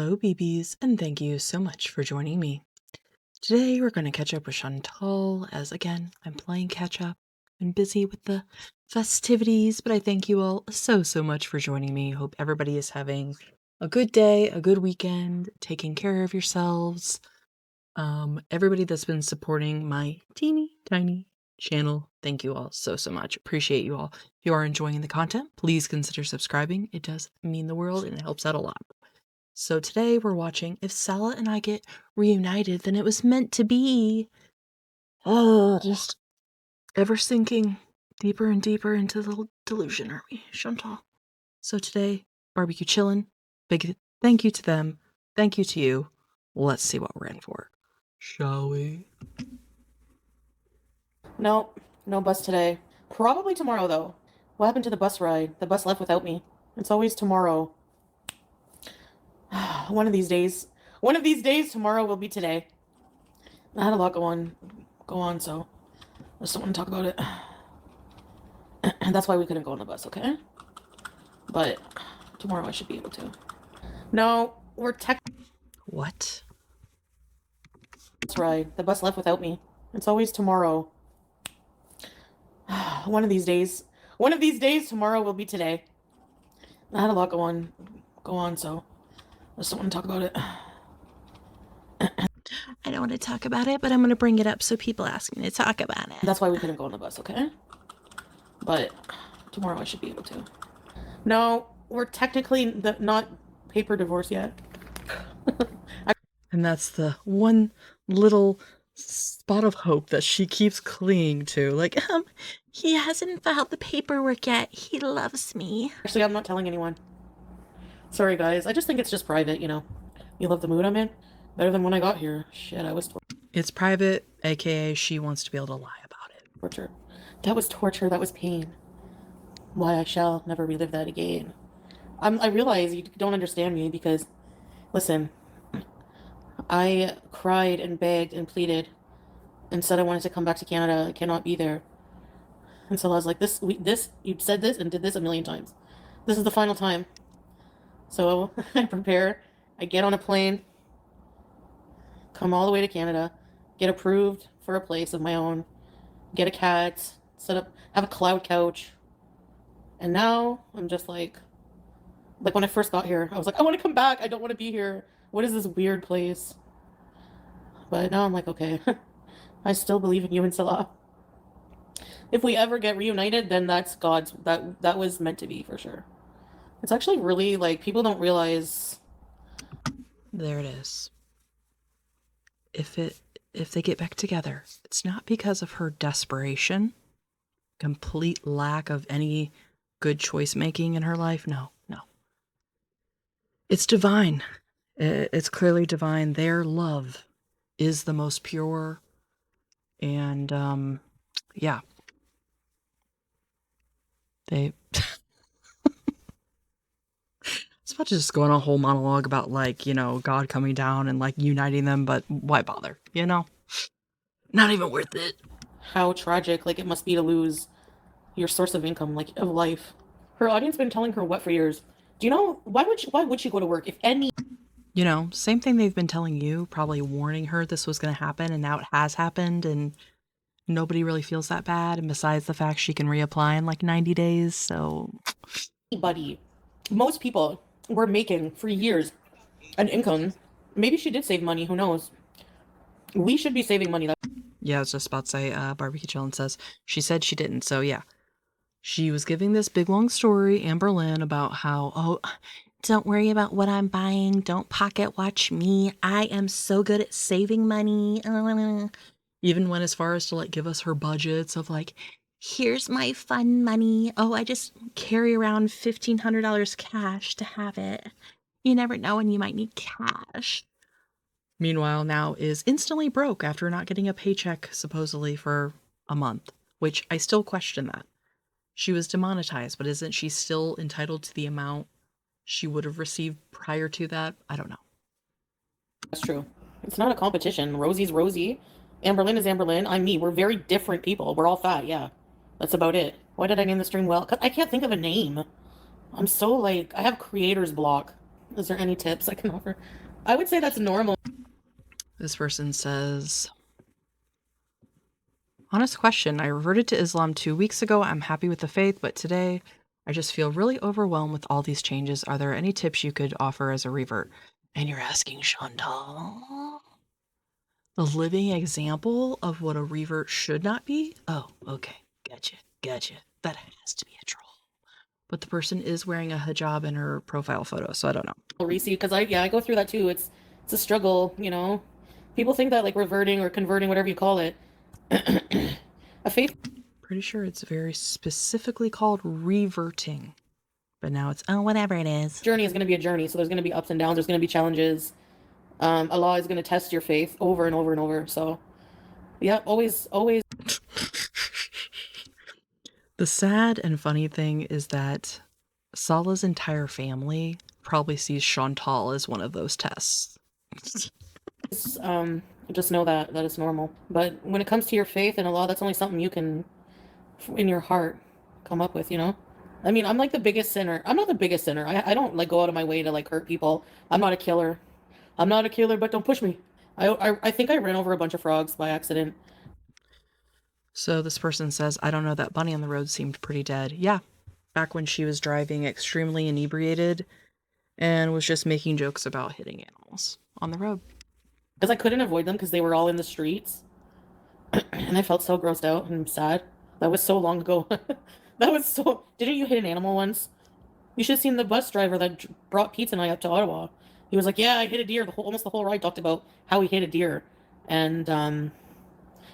Hello, BBs, and thank you so much for joining me. Today we're going to catch up with Chantal, as again, I'm playing catch up. I'm busy with the festivities, but I thank you all so much for joining me. Hope everybody is having a good day, a good weekend, taking care of yourselves. Everybody that's been supporting my teeny tiny channel, thank you all so much. Appreciate you all. If you are enjoying the content, please consider subscribing. It does mean the world and it helps out a lot. So today we're watching If Sala and I Get Reunited, Then It Was Meant to Be. Oh, just ever sinking deeper and deeper into the delusion, aren't we, Chantal? So today, barbecue chillin'. Big thank you to them. Thank you to you. Let's see what we're in for. Shall we? No bus today. Probably tomorrow, though. What happened to the bus ride? The bus left without me. It's always tomorrow. One of these days, tomorrow will be today. I had a lot go on, so I just don't want to talk about it. And that's why we couldn't go on the bus, okay? But tomorrow I should be able to. No, we're What? Bus ride. The bus left without me. It's always tomorrow. One of these days, tomorrow will be today. I had a lot go on, so I just don't want to talk about it. I don't want to talk about it, but I'm going to bring it up so people ask me to talk about it. That's why we couldn't go on the bus, okay? But tomorrow I should be able to. No, we're technically not paper divorce yet. And that's the one little spot of hope that she keeps clinging to. Like, he hasn't filed the paperwork yet. He loves me. Actually, I'm not telling anyone. Sorry, guys. I just think it's just private, you know. You love the mood I'm in? Better than when I got here. Shit, I was It's private, aka she wants to be able to lie about it. torture. That was torture. That was pain. Why I shall never relive that again. I realize you don't understand me because, listen, I cried and begged and pleaded and said I wanted to come back to Canada. I cannot be there. And so I was like, you said this and did this a million times. This is the final time. So I prepare. I get on a plane, come all the way to Canada, get approved for a place of my own, get a cat, have a cloud couch. And now I'm just like when I first got here, I was like, I want to come back. I don't want to be here. What is this weird place? But now I'm like, okay, I still believe in you and Salah. If we ever get reunited, then that's God's, that was meant to be for sure. It's actually really, like, people don't realize. There it is. If they get back together, it's not because of her desperation, complete lack of any good choice making in her life. No. It's divine. It's clearly divine. Their love is the most pure. And, yeah. They... It's about to just go on a whole monologue about, like, you know, God coming down and, like, uniting them, but why bother, you know? Not even worth it. How tragic, like, it must be to lose your source of income, like, of life. Her audience been telling her what for years? Do you know, why would she go to work if any... You know, same thing they've been telling you, probably warning her this was going to happen, and now it has happened, and nobody really feels that bad, and besides the fact she can reapply in, like, 90 days, so... Anybody, most people were making, for years, an income. Maybe she did save money, who knows? We should be saving money. Yeah, I was just about to say, Barbecue Chillin says, she said she didn't, so yeah. She was giving this big long story, Amber Lynn, about how, oh, don't worry about what I'm buying, don't pocket watch me, I am so good at saving money. Even went as far as to, like, give us her budgets of, like, here's my fun money. Oh, I just carry around $1,500 cash to have it. You never know when you might need cash. Meanwhile, now is instantly broke after not getting a paycheck, supposedly, for a month. Which, I still question that. She was demonetized, but isn't she still entitled to the amount she would have received prior to that? I don't know. That's true. It's not a competition. Rosie's Rosie. Amberlynn is Amberlynn. I'm me. We're very different people. We're all fat, yeah. That's about it. Why did I name the stream Well? 'Cause I can't think of a name. I'm so, like, I have creator's block. Is there any tips I can offer? I would say that's normal. This person says, honest question. I reverted to Islam 2 weeks ago. I'm happy with the faith, but today I just feel really overwhelmed with all these changes. Are there any tips you could offer as a revert? And you're asking Chantal, the living example of what a revert should not be? Oh, okay. Gotcha. That has to be a troll. But the person is wearing a hijab in her profile photo, so I don't know. Reese, because I go through that too. It's a struggle, you know. People think that like reverting or converting, whatever you call it, a faith Pretty sure it's very specifically called reverting. But now it's, oh, whatever it is. journey is going to be a journey. So there's going to be ups and downs. There's going to be challenges. Allah is going to test your faith over and over and over. So, yeah, always. The sad and funny thing is that Salah's entire family probably sees Chantal as one of those tests. Just know that is normal. But when it comes to your faith and Allah, that's only something you can, in your heart, come up with. You know. I mean, I'm like the biggest sinner. I'm not the biggest sinner. I don't like go out of my way to like hurt people. I'm not a killer. But don't push me. I think I ran over a bunch of frogs by accident. So this person says, I don't know, that bunny on the road seemed pretty dead. Yeah, back when she was driving extremely inebriated and was just making jokes about hitting animals on the road. Because I couldn't avoid them because they were all in the streets. And I felt so grossed out and sad. That was so long ago. Didn't you hit an animal once? You should have seen the bus driver that brought Pizza and I up to Ottawa. He was like, yeah, I hit a deer. Almost the whole ride talked about how he hit a deer. And,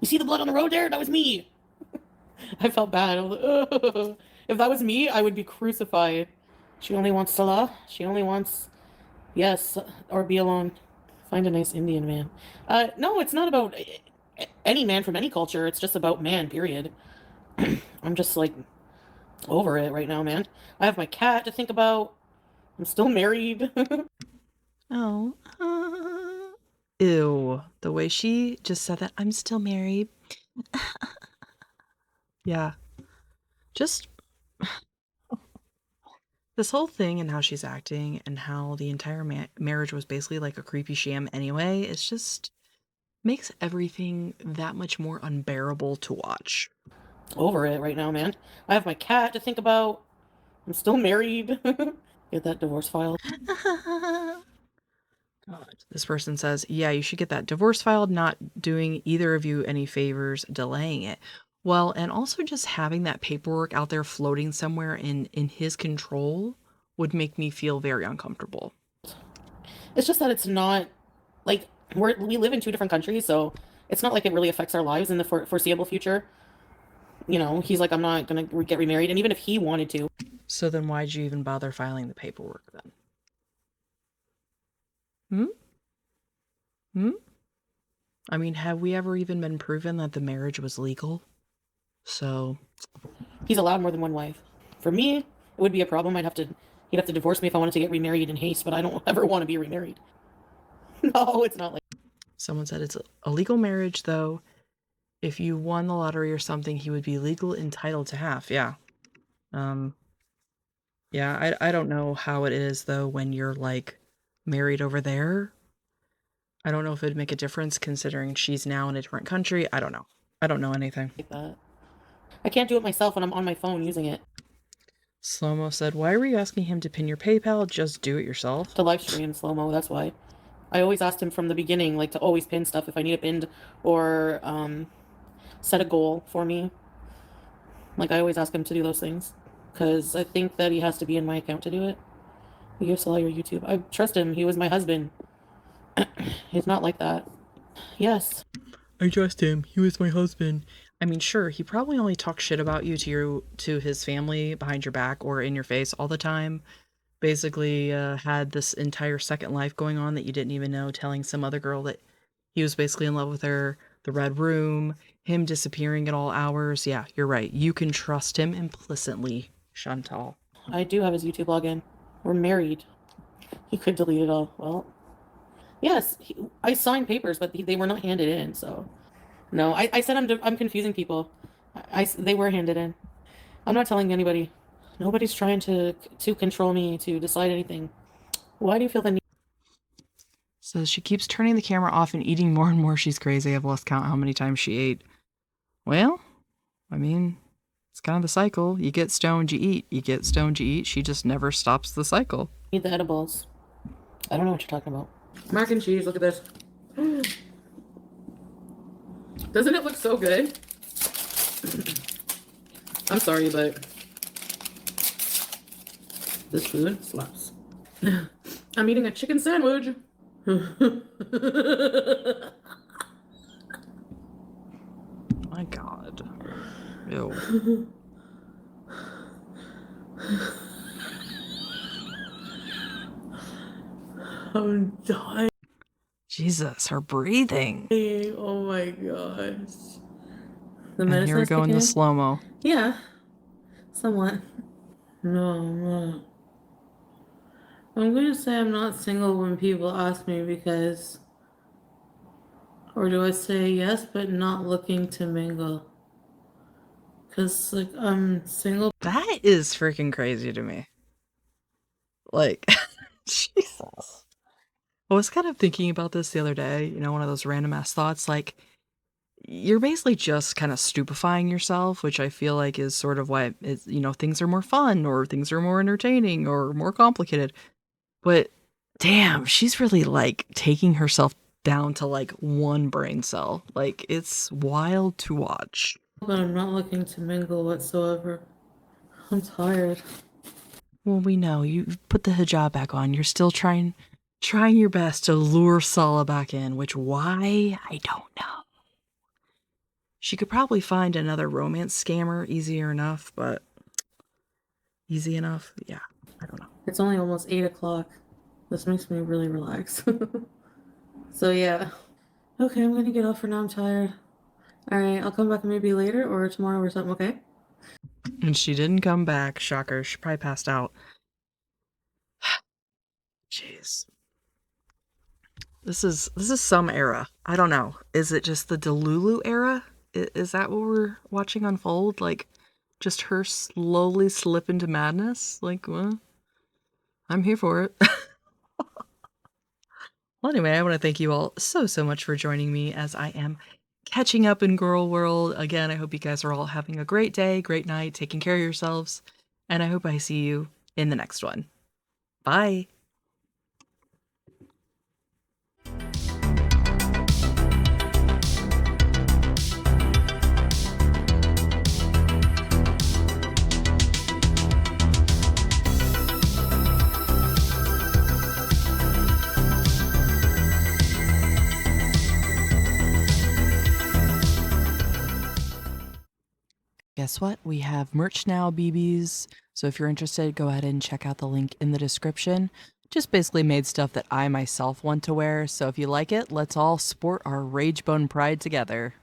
you see the blood on the road there? That was me. I felt bad. I was like, ugh. If that was me, I would be crucified. She only wants Salah. She only wants, yes, or be alone. Find a nice Indian man. No, it's not about any man from any culture. It's just about man, period. I'm just like over it right now, man. I have my cat to think about. I'm still married. Oh. Ew. The way she just said that, I'm still married. Yeah. Just this whole thing and how she's acting and how the entire marriage was basically like a creepy sham anyway, it's just makes everything that much more unbearable to watch. Over it right now, man. I have my cat to think about. I'm still married. Get that divorce filed. God. This person says, yeah, you should get that divorce filed, not doing either of you any favors delaying it. Well, and also just having that paperwork out there floating somewhere in his control would make me feel very uncomfortable. It's just that it's not like we live in two different countries, so it's not like it really affects our lives in the foreseeable future. You know, he's like, I'm not gonna get remarried, and even if he wanted to. So then why'd you even bother filing the paperwork then? I mean, have we ever even been proven that the marriage was legal? So He's allowed more than one wife. For me, it would be a problem. He'd have to divorce me if I wanted to get remarried in haste, but I don't ever want to be remarried. No, it's not like. Someone said it's a legal marriage, though. If you won the lottery or something, he would be legal entitled to half. Yeah. Yeah, I don't know how it is, though, when you're, like, married over there. I don't know if it'd make a difference considering she's now in a different country. I don't know. I don't know anything. Like that. I can't do it myself when I'm on my phone using it. Slow-mo said, why were you asking him to pin your PayPal? Just do it yourself. To live stream slow-mo, that's why. I always asked him from the beginning, like, to always pin stuff if I need it pinned, or set a goal for me. Like, I always ask him to do those things, because I think that he has to be in my account to do it. You give Salah your YouTube. I trust him. He was my husband. He's not like that. Yes. I trust him. He was my husband. I mean, sure, he probably only talks shit about you to his family behind your back or in your face all the time. Basically, had this entire second life going on that you didn't even know, telling some other girl that he was basically in love with her, the red room, him disappearing at all hours. Yeah, you're right. You can trust him implicitly, Chantal. I do have his YouTube login. We're married. He could delete it all. Well, yes, I signed papers, but they were not handed in, so. No, I said I'm confusing people. They were handed in. I'm not telling anybody. Nobody's trying to control me, to decide anything. Why do you feel the need? So she keeps turning the camera off and eating more and more. She's crazy. I've lost count how many times she ate. Well, I mean, it's kind of the cycle. You get stoned, you eat. You get stoned, you eat. She just never stops the cycle. Need the edibles. I don't know what you're talking about. Mac and cheese, look at this. Doesn't it look so good? I'm sorry, but this food slaps. I'm eating a chicken sandwich. My God. Ew. I'm dying. Jesus, her breathing. Oh my gosh. The And here we medicine's go in kicking the in? slow-mo. Yeah, somewhat. No, no. I'm gonna say I'm not single when people ask me because, or do I say yes, but not looking to mingle? Because, like, I'm single. That is freaking crazy to me. Like, Jesus. I was kind of thinking about this the other day, you know, one of those random ass thoughts. Like, you're basically just kind of stupefying yourself, which I feel like is sort of why it's, you know, things are more fun or things are more entertaining or more complicated. But damn, she's really like taking herself down to like one brain cell. Like, it's wild to watch. But I'm not looking to mingle whatsoever. I'm tired. Well, we know you put the hijab back on. You're still trying your best to lure Sala back in, which why I don't know. She could probably find another romance scammer easier enough, but easy enough? Yeah, I don't know. It's only almost 8 o'clock. This makes me really relax. So, yeah. Okay, I'm gonna get off for now. I'm tired. Alright, I'll come back maybe later or tomorrow or something, okay? And she didn't come back. Shocker. She probably passed out. Jeez. This is some era. I don't know. Is it just the Delulu era? Is that what we're watching unfold? Like, just her slowly slip into madness? Like, well, I'm here for it. Well, anyway, I want to thank you all so much for joining me as I am catching up in Girl World. Again, I hope you guys are all having a great day, great night, taking care of yourselves, and I hope I see you in the next one. Bye. Guess what? We have merch now, BBs. So if you're interested, go ahead and check out the link in the description. Just basically made stuff that I myself want to wear. So if you like it, let's all sport our Rage Bone Pride together.